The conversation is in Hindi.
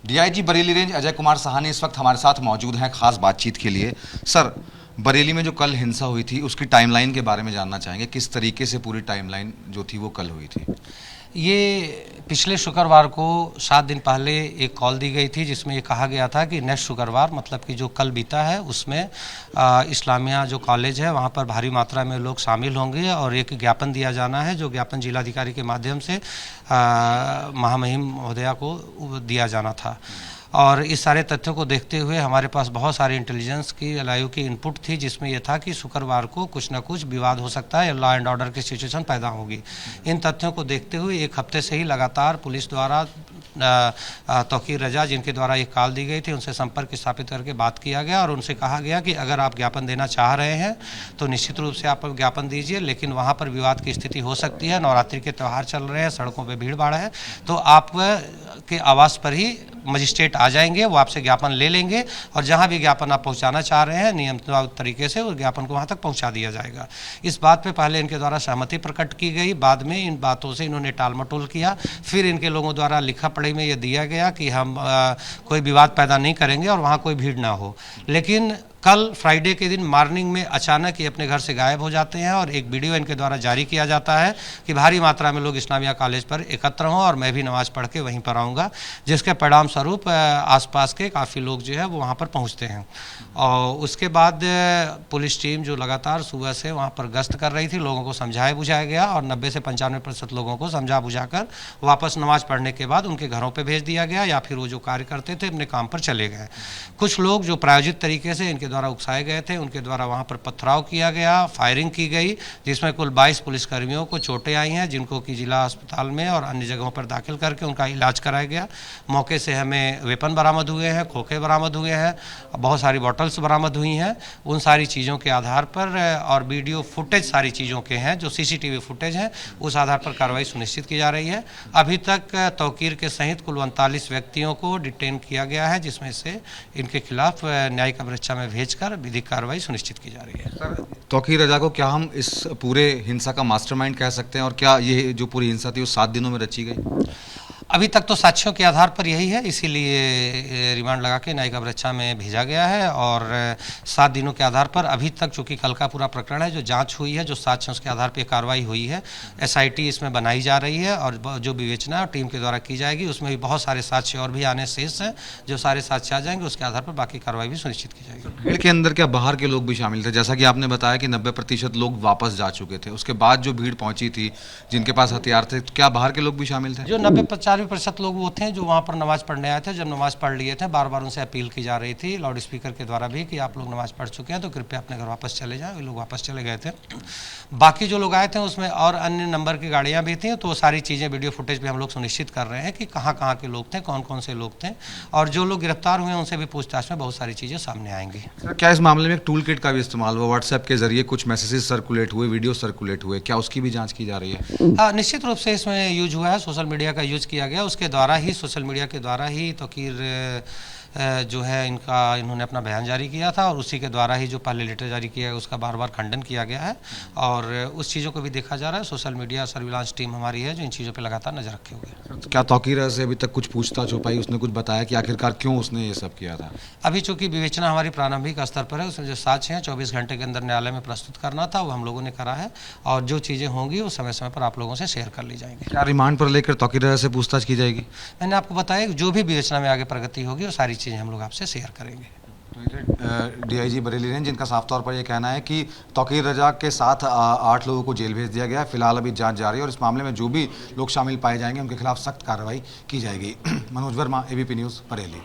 डीआईजी बरेली रेंज अजय कुमार साहनी इस वक्त हमारे साथ मौजूद हैं खास बातचीत के लिए। सर, बरेली में जो कल हिंसा हुई थी उसकी टाइमलाइन के बारे में जानना चाहेंगे, किस तरीके से पूरी टाइमलाइन जो थी वो कल हुई थी? ये पिछले शुक्रवार को 7 दिन पहले एक कॉल दी गई थी जिसमें ये कहा गया था कि नेक्स्ट शुक्रवार मतलब कि जो कल बीता है उसमें इस्लामिया जो कॉलेज है वहाँ पर भारी मात्रा में लोग शामिल होंगे और एक ज्ञापन दिया जाना है, जो ज्ञापन जिलाधिकारी के माध्यम से महामहिम महोदया को दिया जाना था। और इस सारे तथ्यों को देखते हुए हमारे पास बहुत सारी इंटेलिजेंस की एलआईयू की इनपुट थी जिसमें यह था कि शुक्रवार को कुछ ना कुछ विवाद हो सकता है, लॉ एंड ऑर्डर की सिचुएशन पैदा होगी। इन तथ्यों को देखते हुए एक हफ्ते से ही लगातार पुलिस द्वारा तौकीर रजा जिनके द्वारा ये कॉल दी गई थी उनसे संपर्क स्थापित करके बात किया गया और उनसे कहा गया कि अगर आप ज्ञापन देना चाह रहे हैं तो निश्चित रूप से आप ज्ञापन दीजिए, लेकिन वहाँ पर विवाद की स्थिति हो सकती है, नवरात्रि के त्यौहार चल रहे हैं, सड़कों पर भीड़ भाड़ है, तो आप के आवास पर ही मजिस्ट्रेट आ जाएंगे, वो आपसे ज्ञापन ले लेंगे और जहां भी ज्ञापन आप पहुंचाना चाह रहे हैं नियमित तरीके से उस ज्ञापन को वहां तक पहुंचा दिया जाएगा। इस बात पे पहले इनके द्वारा सहमति प्रकट की गई, बाद में इन बातों से इन्होंने टालमटोल किया। फिर इनके लोगों द्वारा लिखा पढ़ी में यह दिया गया कि हम कोई विवाद पैदा नहीं करेंगे और वहाँ कोई भीड़ ना हो। लेकिन कल फ्राइडे के दिन मॉर्निंग में अचानक ये अपने घर से गायब हो जाते हैं और एक वीडियो इनके द्वारा जारी किया जाता है कि भारी मात्रा में लोग इस्लामिया कॉलेज पर एकत्र हों और मैं भी नमाज़ पढ़ के वहीं पर आऊँगा, जिसके परिणाम स्वरूप आसपास के काफ़ी लोग जो है वो वहाँ पर पहुँचते हैं। और उसके बाद पुलिस टीम जो लगातार सुबह से वहाँ पर गश्त कर रही थी, लोगों को समझाया बुझाया गया और 90 से 95% लोगों को समझा बुझाकर वापस नमाज़ पढ़ने के बाद उनके घरों पर भेज दिया गया या फिर वो जो कार्य करते थे अपने काम पर चले गए। कुछ लोग जो प्रायोजित तरीके से इनके द्वारा उकसाए गए थे उनके द्वारा वहां पर पथराव किया गया, फायरिंग की गई, जिसमें कुल 22 पुलिसकर्मियों को चोटें आई हैं जिनको कि जिला अस्पताल में और अन्य जगहों पर दाखिल करके उनका इलाज कराया गया। मौके से हमें वेपन बरामद हुए हैं, खोखे बरामद हुए हैं, बहुत सारी बॉटल्स बरामद हुई हैं। उन सारी चीज़ों के आधार पर और वीडियो फुटेज सारी चीज़ों के हैं जो सीसीटीवी फुटेज हैं, उस आधार पर कार्रवाई सुनिश्चित की जा रही है। अभी तक तौकीर के सहित कुल 39 व्यक्तियों को डिटेन किया गया है, जिसमें से इनके खिलाफ न्यायिक अमृक्षा में भेजकर विधिक कार्रवाई सुनिश्चित की जा रही है। सर, तौकीर रजा को क्या हम इस पूरे हिंसा का मास्टरमाइंड कह सकते हैं और क्या ये जो पूरी हिंसा थी वो 7 दिनों में रची गई? अभी तक तो साक्ष्यों के आधार पर यही है, इसीलिए रिमांड लगा के न्यायिक अमृक्षा में भेजा गया है और 7 दिनों के आधार पर अभी तक चूँकि कल का पूरा प्रकरण है, जो जांच हुई है, जो साक्ष्य उसके आधार पर कार्रवाई हुई है, एसआईटी इसमें बनाई जा रही है और जो विवेचना टीम के द्वारा की जाएगी उसमें भी बहुत सारे साक्ष्य और भी आने शेष हैं। जो सारे साक्ष्य आ जाएंगे उसके आधार पर बाकी कार्रवाई भी सुनिश्चित की जाएगी। भीड़ के अंदर क्या बाहर के लोग भी शामिल थे? जैसा कि आपने बताया कि 90% लोग वापस जा चुके थे, उसके बाद जो भीड़ पहुंची थी जिनके पास हथियार थे, क्या बाहर के लोग भी शामिल थे? जो 90-95% लोग वो थे जो वहाँ पर नमाज़ पढ़ने आए थे। जब नमाज़ पढ़ लिए थे, बार बार उनसे अपील की जा रही थी लाउड स्पीकर के द्वारा भी कि आप लोग नमाज़ पढ़ चुके हैं तो कृपया अपने घर वापस चले जाएं। वे लोग वापस चले गए थे। बाकी जो लोग आए थे उसमें और अन्य नंबर की गाड़ियाँ भी थी, तो सारी चीज़ें वीडियो फुटेज पे हम लोग सुनिश्चित कर रहे हैं कि कहाँ कहाँ के लोग थे, कौन कौन से लोग थे और जो लोग गिरफ्तार हुए उनसे भी पूछताछ में बहुत सारी चीज़ें सामने आएंगी। क्या इस मामले में एक टूल किट का भी इस्तेमाल हुआ? व्हाट्सएप के जरिए कुछ मैसेजेस सर्कुलेट हुए, वीडियो सर्कुलेट हुए, क्या उसकी भी जाँच की जा रही है? निश्चित रूप से इसमें यूज हुआ है, सोशल मीडिया का यूज किया गया, उसके द्वारा ही सोशल मीडिया के द्वारा ही तौकीर जो है इन्होंने अपना बयान जारी किया था और उसी के द्वारा ही जो पहले लेटर जारी किया है उसका बार बार खंडन किया गया है और उस चीज़ों को भी देखा जा रहा है। सोशल मीडिया सर्विलांस टीम हमारी है जो इन चीज़ों पे लगातार नज़र रखे हुए है। क्या तौकीर से अभी तक कुछ पूछताछ हो पाई? उसने कुछ बताया कि आखिरकार क्यों उसने ये सब किया था? अभी चूंकि विवेचना हमारी प्रारंभिक स्तर पर है, उसमें जो साक्ष्य हैं 24 घंटे के अंदर न्यायालय में प्रस्तुत करना था, वो हम लोगों ने करा है और जो चीज़ें होंगी वो समय समय पर आप लोगों से शेयर कर ली जाएंगी। क्या रिमांड पर लेकर तौकीर से पूछताछ की जाएगी? मैंने आपको बताया जो भी विवेचना में आगे प्रगति होगी वो सारी चीज़ें हम लोग आपसे शेयर करेंगे। डीआईजी बरेली रेंज जिनका साफ तौर पर यह कहना है कि तौकीर रजा के साथ 8 लोगों को जेल भेज दिया गया है। फिलहाल अभी जांच जारी है और इस मामले में जो भी लोग शामिल पाए जाएंगे उनके खिलाफ सख्त कार्रवाई की जाएगी। Manoj Verma, ABP news, Bareilly.